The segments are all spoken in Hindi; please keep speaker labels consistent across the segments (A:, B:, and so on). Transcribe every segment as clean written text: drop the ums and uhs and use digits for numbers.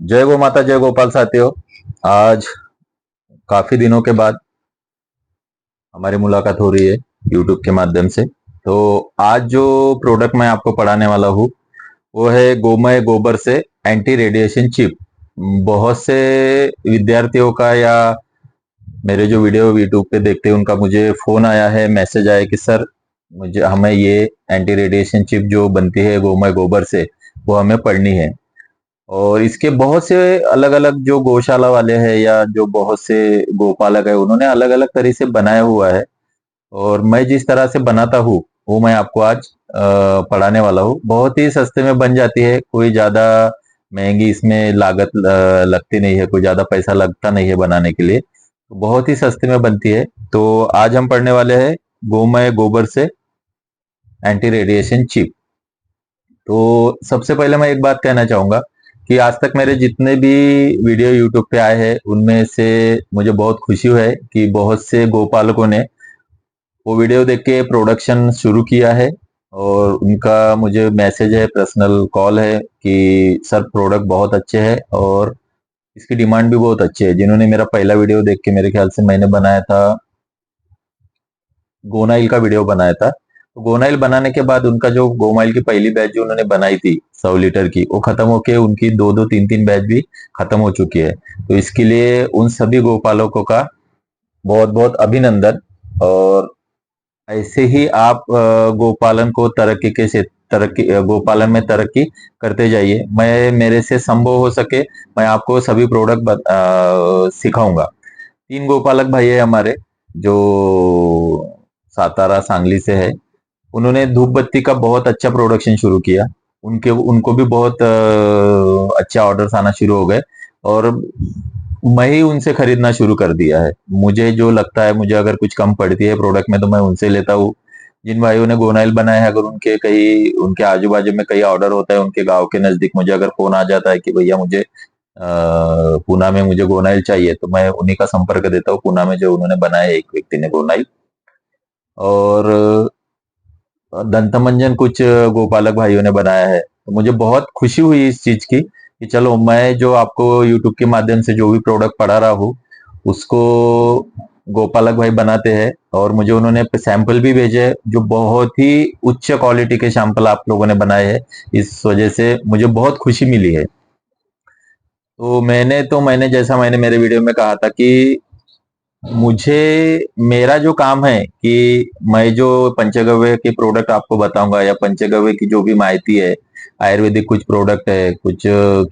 A: जय गो माता, जय गोपाल साथियों। आज काफी दिनों के बाद हमारी मुलाकात हो रही है यूट्यूब के माध्यम से। तो आज जो प्रोडक्ट मैं आपको पढ़ाने वाला हूँ वो है गोमय गोबर से एंटी रेडिएशन चिप। बहुत से विद्यार्थियों का या मेरे जो वीडियो यूट्यूब पे देखते हैं उनका मुझे फोन आया है, मैसेज आया कि सर मुझे हमें ये एंटी रेडिएशन चिप जो बनती है गोमय गोबर से वो हमें पढ़नी है। और इसके बहुत से अलग अलग जो गौशाला वाले हैं या जो बहुत से गोपालक है उन्होंने अलग अलग तरह से बनाया हुआ है। और मैं जिस तरह से बनाता हूँ वो मैं आपको आज पढ़ाने वाला हूँ। बहुत ही सस्ते में बन जाती है, कोई ज्यादा महंगी इसमें लागत लगती नहीं है, कोई ज्यादा पैसा लगता नहीं है बनाने के लिए, तो बहुत ही सस्ते में बनती है। तो आज हम पढ़ने वाले हैं गोमय गोबर से एंटी रेडिएशन चिप। तो सबसे पहले मैं एक बात कहना चाहूंगा कि आज तक मेरे जितने भी वीडियो यूट्यूब पे आए हैं उनमें से मुझे बहुत खुशी है कि बहुत से गोपालकों ने वो वीडियो देख के प्रोडक्शन शुरू किया है। और उनका मुझे मैसेज है, पर्सनल कॉल है कि सर प्रोडक्ट बहुत अच्छे हैं और इसकी डिमांड भी बहुत अच्छी है। जिन्होंने मेरा पहला वीडियो देख के, मेरे ख्याल से मैंने बनाया था गोनाइल का वीडियो बनाया था, तो गोनाइल बनाने के बाद उनका जो गोमाइल की पहली बैच जो उन्होंने बनाई थी 100 लीटर की, वो खत्म होके उनकी दो दो तीन तीन बैच भी खत्म हो चुकी है। तो इसके लिए उन सभी गोपालकों का बहुत बहुत अभिनंदन। और ऐसे ही आप गोपालन को तरक्की के से तरक्की गोपालन में तरक्की करते जाइए। मैं मेरे से संभव हो सके मैं आपको सभी प्रोडक्ट सिखाऊंगा। 3 गोपालक भाई है हमारे जो सातारा सांगली से है। उन्होंने धूप बत्ती का बहुत अच्छा प्रोडक्शन शुरू किया। उनके उनको भी बहुत अच्छा ऑर्डर्स आना शुरू हो गए और मैं ही उनसे खरीदना शुरू कर दिया है। मुझे जो लगता है, मुझे अगर कुछ कम पड़ती है प्रोडक्ट में तो मैं उनसे लेता हूँ। जिन भाइयों ने गोनाइल बनाया है, अगर उनके कहीं उनके आजू बाजू में कहीं ऑर्डर होता है, उनके गांव के नजदीक मुझे अगर फोन आ जाता है कि भैया मुझे पूना में मुझे गोनाइल चाहिए, तो मैं उन्हीं का संपर्क देता हूँ। पूना में जो उन्होंने बनाया है एक व्यक्ति ने गोनाइल। और दंतमंजन कुछ गोपालक भाइयों ने बनाया है। तो मुझे बहुत खुशी हुई इस चीज की कि चलो मैं जो आपको यूट्यूब के माध्यम से जो भी प्रोडक्ट पढ़ा रहा हूँ उसको गोपालक भाई बनाते हैं। और मुझे उन्होंने सैंपल भी भेजे हैं, जो बहुत ही उच्च क्वालिटी के सैंपल आप लोगों ने बनाए हैं। इस वजह से मुझे बहुत खुशी मिली है। तो मैंने जैसा मैंने मेरे वीडियो में कहा था कि मुझे मेरा जो काम है कि मैं जो पंचगव्य के प्रोडक्ट आपको बताऊंगा या पंचगव्य की जो भी माहिती है, आयुर्वेदिक कुछ प्रोडक्ट है, कुछ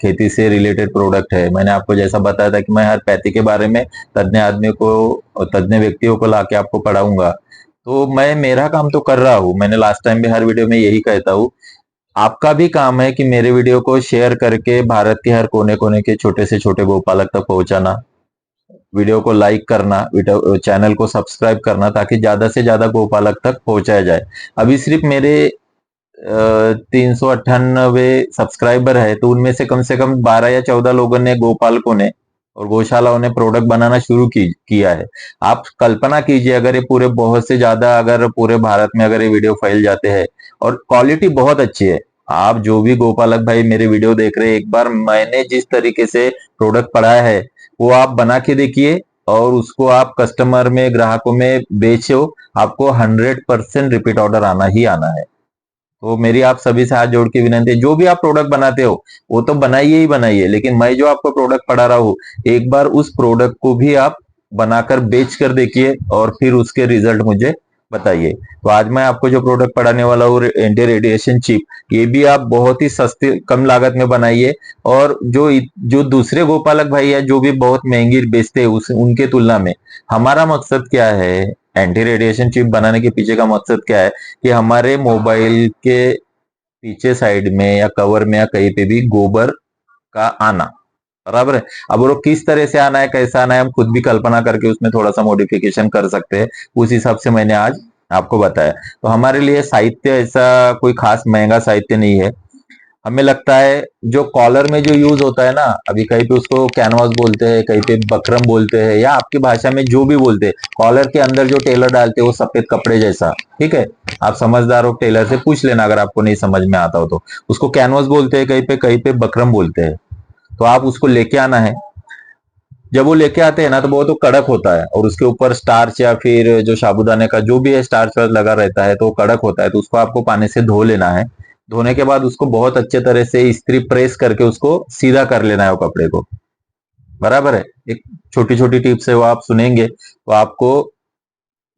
A: खेती से रिलेटेड प्रोडक्ट है। मैंने आपको जैसा बताया था कि मैं हर पैथी के बारे में तज्ञ आदमी को, तज्ञ व्यक्तियों को लाके आपको पढ़ाऊंगा। तो मैं मेरा काम तो कर रहा हूँ, मैंने लास्ट टाइम भी हर वीडियो में यही कहता हूँ। आपका भी काम है कि मेरे वीडियो को शेयर करके भारत के हर कोने कोने के छोटे से छोटे गोपालक तक पहुंचाना, वीडियो को लाइक करना, वीडियो चैनल को सब्सक्राइब करना, ताकि ज्यादा से ज्यादा गोपालक तक पहुंचाया जाए। अभी सिर्फ मेरे 398 सब्सक्राइबर है, तो उनमें से कम 12 या 14 लोगों ने, गोपालकों ने और गौशालाओं ने प्रोडक्ट बनाना शुरू किया है। आप कल्पना कीजिए अगर ये पूरे बहुत से ज्यादा, अगर पूरे भारत में अगर ये वीडियो फैल जाते हैं, और क्वालिटी बहुत अच्छी है। आप जो भी गोपालक भाई मेरे वीडियो देख रहे हैं, एक बार मैंने जिस तरीके से प्रोडक्ट पढ़ाया है वो आप बना के देखिए और उसको आप कस्टमर में, ग्राहकों में बेचो। आपको 100% रिपीट ऑर्डर आना ही आना है। तो मेरी आप सभी से हाथ जोड़ के विनती है, जो भी आप प्रोडक्ट बनाते हो वो तो बनाइए ही बनाइए, लेकिन मैं जो आपको प्रोडक्ट पढ़ा रहा हूँ एक बार उस प्रोडक्ट को भी आप बनाकर बेच कर देखिए और फिर उसके रिजल्ट मुझे बताइए। तो आज मैं आपको जो प्रोडक्ट पढ़ाने वाला हूँ एंटी रेडिएशन चिप, ये भी आप बहुत ही सस्ते कम लागत में बनाइए। और जो दूसरे गोपालक भाई है जो भी बहुत महंगी बेचते हैं उनके तुलना में हमारा मकसद क्या है, एंटी रेडिएशन चिप बनाने के पीछे का मकसद क्या है कि हमारे मोबाइल के पीछे साइड में या कवर में या कहीं पे भी गोबर का आना, बराबर है। अब वो किस तरह से आना है, कैसा आना है, हम खुद भी कल्पना करके उसमें थोड़ा सा मॉडिफिकेशन कर सकते हैं। उस हिसाब से मैंने आज आपको बताया। तो हमारे लिए साहित्य ऐसा कोई खास महंगा साहित्य नहीं है। हमें लगता है जो कॉलर में जो यूज होता है ना, अभी कहीं पे उसको कैनवास बोलते हैं, कहीं पे बकरम बोलते हैं, या आपकी भाषा में जो भी बोलते हैं, कॉलर के अंदर जो टेलर डालते हैं वो सफेद कपड़े जैसा, ठीक है। आप समझदार हो, टेलर से पूछ लेना अगर आपको नहीं समझ में आता हो तो। उसको कैनवास बोलते हैं, कहीं पे बकरम बोलते हैं। तो आप उसको लेके आना है। जब वो लेके आते हैं ना तो वो तो कड़क होता है, और उसके ऊपर स्टार्च या फिर जो साबूदाने का जो भी है स्टार्च लगा रहता है, तो वो कड़क होता है। तो उसको आपको पानी से धो लेना है। धोने के बाद उसको बहुत अच्छे तरह से इस्त्री प्रेस करके उसको सीधा कर लेना है वो कपड़े को। बराबर है। एक छोटी छोटी टिप्स है वो आप सुनेंगे तो आपको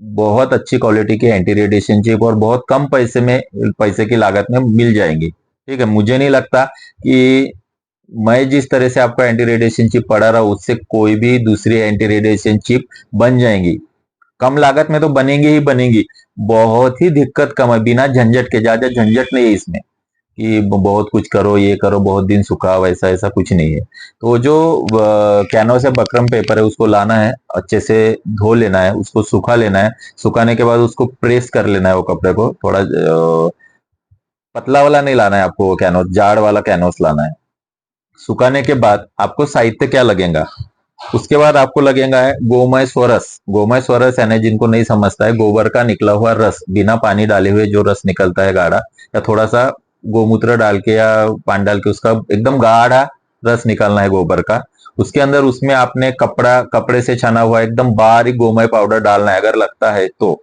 A: बहुत अच्छी क्वालिटी की एंटी रेडिएशन चिप और बहुत कम पैसे की लागत में मिल जाएंगी। ठीक है, मुझे नहीं लगता कि मैं जिस तरह से आपको एंटी रेडिएशन चिप पढ़ा रहा हूं उससे कोई भी दूसरी एंटी रेडिएशन चिप बन जाएंगी। कम लागत में तो बनेंगी ही बनेंगी। बहुत ही दिक्कत कम है, बिना झंझट के। ज्यादा झंझट नहीं है इसमें कि बहुत कुछ करो, ये करो, बहुत दिन सुखाओ, ऐसा ऐसा कुछ नहीं है। तो जो कैनवस या बकरम पेपर है उसको लाना है, अच्छे से धो लेना है, उसको सुखा लेना है। सुखाने के बाद उसको प्रेस कर लेना है वो कपड़े को। थोड़ा पतला वाला नहीं लाना है आपको, वो कैनवस जाड़ वाला कैनवस लाना है। सुखाने के बाद आपको साहित्य क्या लगेगा, उसके बाद आपको लगेगा है गोमय स्वरस। गोमय स्वरस यानी जिनको नहीं समझता है, गोबर का निकला हुआ रस, बिना पानी डाले हुए जो रस निकलता है गाढ़ा, या थोड़ा सा गोमूत्र डाल के या पानी डाल के उसका एकदम गाढ़ा रस निकालना है गोबर का। उसके अंदर उसमें आपने कपड़े से छना हुआ एकदम बारीक गोमय पाउडर डालना है अगर लगता है तो।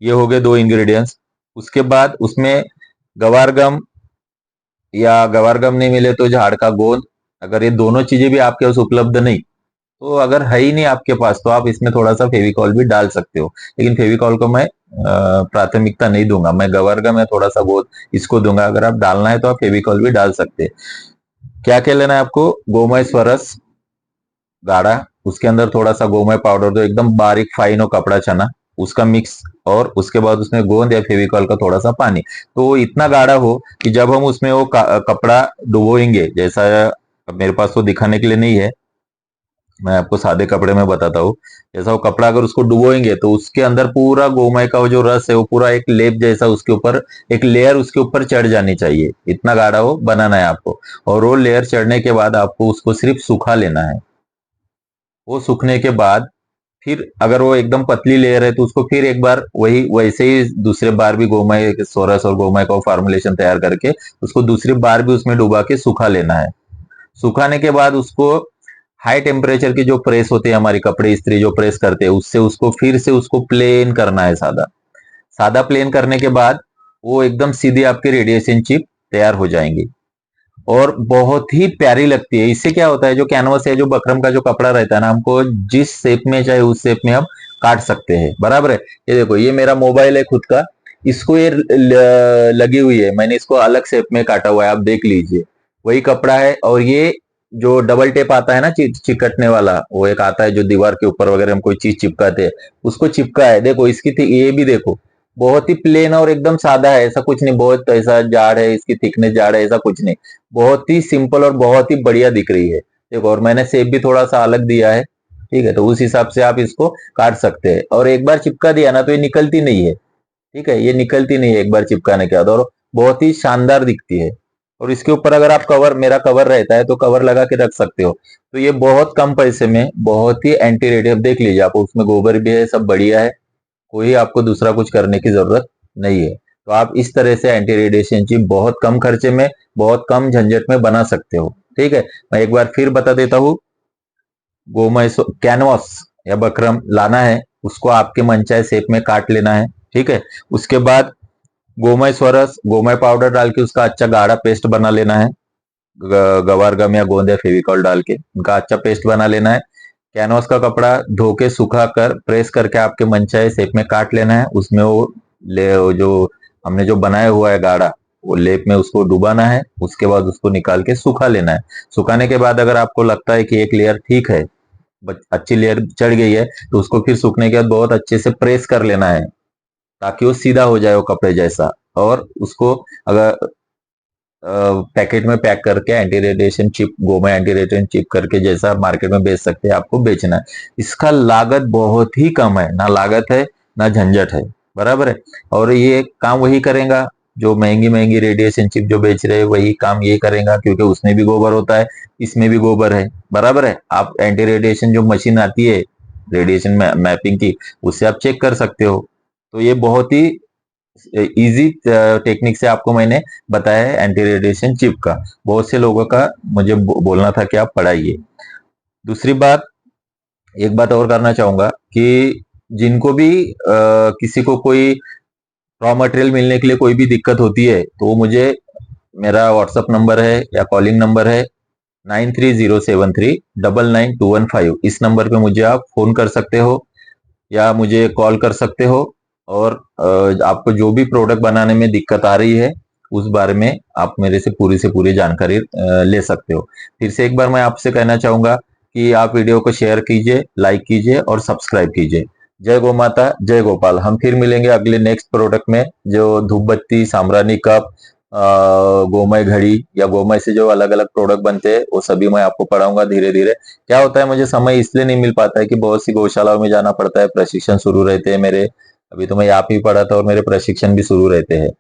A: ये हो गए दो इंग्रेडिएंट्स। उसके बाद उसमें गवारगम, या गवारगम नहीं मिले तो झाड़ का गोंद। अगर ये दोनों चीजें भी आपके पास उपलब्ध नहीं, तो अगर है ही नहीं आपके पास, तो आप इसमें थोड़ा सा फेविकॉल भी डाल सकते हो। लेकिन फेविकॉल को मैं प्राथमिकता नहीं दूंगा, मैं गवर्गम या थोड़ा सा गोद इसको दूंगा। अगर आप डालना है तो आप फेविकॉल भी डाल सकते हैं। क्या क्या लेना है आपको, गोमय स्वरस गाढ़ा, उसके अंदर थोड़ा सा गोमय पाउडर जो एकदम बारीक फाइन हो कपड़ा चना, उसका मिक्स, और उसके बाद उसमें गोंद या फेविकॉल का थोड़ा सा पानी। तो इतना गाढ़ा हो कि जब हम उसमें वो कपड़ा डुबोएंगे, जैसा अब मेरे पास तो दिखाने के लिए नहीं है, मैं आपको सादे कपड़े में बताता हूँ। जैसा वो कपड़ा अगर उसको डुबोएंगे तो उसके अंदर पूरा गोमय का वो जो रस है वो पूरा एक लेप जैसा उसके ऊपर, एक लेयर उसके ऊपर चढ़ जानी चाहिए। इतना गाढ़ा वो बनाना है आपको। और वो लेयर चढ़ने के बाद आपको उसको सिर्फ सुखा लेना है। वो सूखने के बाद फिर अगर वो एकदम पतली लेयर है तो उसको फिर एक बार वही वैसे ही दूसरे बार भी गोमय सोरस और गोमय का फॉर्मुलेशन तैयार करके उसको दूसरी बार भी उसमें डुबा के सुखा लेना है। सुखाने के बाद उसको हाई टेम्परेचर की जो प्रेस होती है, हमारी कपड़े इस्त्री जो प्रेस करते हैं, उससे उसको फिर से उसको प्लेन करना है, सादा सादा प्लेन करने के बाद वो एकदम सीधी आपकी रेडिएशन चिप तैयार हो जाएंगी और बहुत ही प्यारी लगती है। इससे क्या होता है, जो कैनवस है, जो बकरम का जो कपड़ा रहता है ना, हमको जिस शेप में चाहे उस शेप में हम काट सकते हैं। बराबर है। ये देखो, ये मेरा मोबाइल है खुद का, इसको ये लगी हुई है, मैंने इसको अलग शेप में काटा हुआ है, आप देख लीजिए। वही कपड़ा है। और ये जो डबल टेप आता है ना चिकटने वाला, वो एक आता है जो दीवार के ऊपर वगैरह हम कोई चीज चिपकाते हैं, उसको चिपका है। देखो इसकी ये भी देखो, बहुत ही प्लेन और एकदम सादा है, ऐसा कुछ नहीं बहुत ऐसा जाड़ है, इसकी थिकनेस जाड़ है, ऐसा कुछ नहीं। बहुत ही सिंपल और बहुत ही बढ़िया दिख रही है। देखो, और मैंने शेप भी थोड़ा सा अलग दिया है। ठीक है, तो उस हिसाब से आप इसको काट सकते हैं। और एक बार चिपका दिया ना तो ये निकलती नहीं है। ठीक है, ये निकलती नहीं है एक बार चिपकाने के बाद, और बहुत ही शानदार दिखती है। और इसके ऊपर अगर आप कवर, मेरा कवर रहता है तो कवर लगा के रख सकते हो। तो ये बहुत कम पैसे में बहुत ही एंटी रेडिएटिव, देख लीजिए आप, उसमें गोबर भी है, सब बढ़िया है। कोई आपको दूसरा कुछ करने की जरूरत नहीं है। तो आप इस तरह से एंटी रेडिएशन चिप बहुत कम खर्चे में, बहुत कम झंझट में बना सकते हो। ठीक है, मैं एक बार फिर बता देता हूँ। गोमय कैनवास या बकरम लाना है, उसको आपके मनचाहे शेप में काट लेना है। ठीक है, उसके बाद गोमय स्वरस, गोमय पाउडर डाल के उसका अच्छा गाढ़ा पेस्ट बना लेना है। गवार गम या गोंद या फेविकॉल डाल के उनका अच्छा पेस्ट बना लेना है। कैनवास का कपड़ा धो के सुखा कर प्रेस करके आपके मनचाहे शेप में काट लेना है। उसमें वो जो हमने जो बनाया हुआ है गाढ़ा, वो लेप में उसको डुबाना है। उसके बाद उसको निकाल के सुखा लेना है। सुखाने के बाद अगर आपको लगता है कि एक लेयर ठीक है, अच्छी लेयर चढ़ गई है, तो उसको फिर सूखने के बाद बहुत अच्छे से प्रेस कर लेना है ताकि वो सीधा हो जाए वो कपड़े जैसा। और उसको अगर पैकेट में पैक करके anti radiation chip, Goma anti radiation chip करके जैसा मार्केट में बेच सकते हैं, आपको बेचना है। इसका लागत बहुत ही कम है, ना लागत है ना झंझट है। बराबर है। और ये काम वही करेगा जो महंगी महंगी रेडिएशन चिप जो बेच रहे हैं, वही काम ये करेगा, क्योंकि उसमें भी गोबर होता है, इसमें भी गोबर है। बराबर है। आप एंटी रेडिएशन जो मशीन आती है रेडिएशन मैपिंग की, उससे आप चेक कर सकते हो। तो ये बहुत ही इजी टेक्निक से आपको मैंने बताया है एंटी रेडिएशन चिप का। बहुत से लोगों का मुझे बोलना था कि आप पढ़ाइए। दूसरी बात, एक बात और करना चाहूंगा कि जिनको भी किसी को कोई रॉ मटेरियल मिलने के लिए कोई भी दिक्कत होती है तो वो मुझे, मेरा व्हाट्सअप नंबर है या कॉलिंग नंबर है 9307399215। इस नंबर पे मुझे आप फोन कर सकते हो या मुझे कॉल कर सकते हो, और आपको जो भी प्रोडक्ट बनाने में दिक्कत आ रही है उस बारे में आप मेरे से पूरी जानकारी ले सकते हो। फिर से एक बार मैं आपसे कहना चाहूंगा कि आप वीडियो को शेयर कीजिए, लाइक कीजिए और सब्सक्राइब कीजिए। जय गौ माता, जय गोपाल। हम फिर मिलेंगे अगले नेक्स्ट प्रोडक्ट में, जो धूप बत्ती, साम्रानी कप, गोमय घड़ी या गोमय से जो अलग अलग प्रोडक्ट बनते हैं वो सभी मैं आपको पढ़ाऊंगा धीरे धीरे। क्या होता है, मुझे समय इसलिए नहीं मिल पाता है कि बहुत सी गौशालाओं में जाना पड़ता है, प्रशिक्षण शुरू रहते हैं मेरे। अभी तो मैं यहाँ पे ही पढ़ा था और मेरे प्रशिक्षण भी शुरू रहते हैं।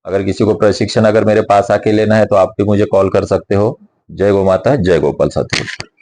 A: अगर किसी को प्रशिक्षण अगर मेरे पास आके लेना है तो आप भी मुझे कॉल कर सकते हो। जय गौ माता, जय गोपाल साथियों।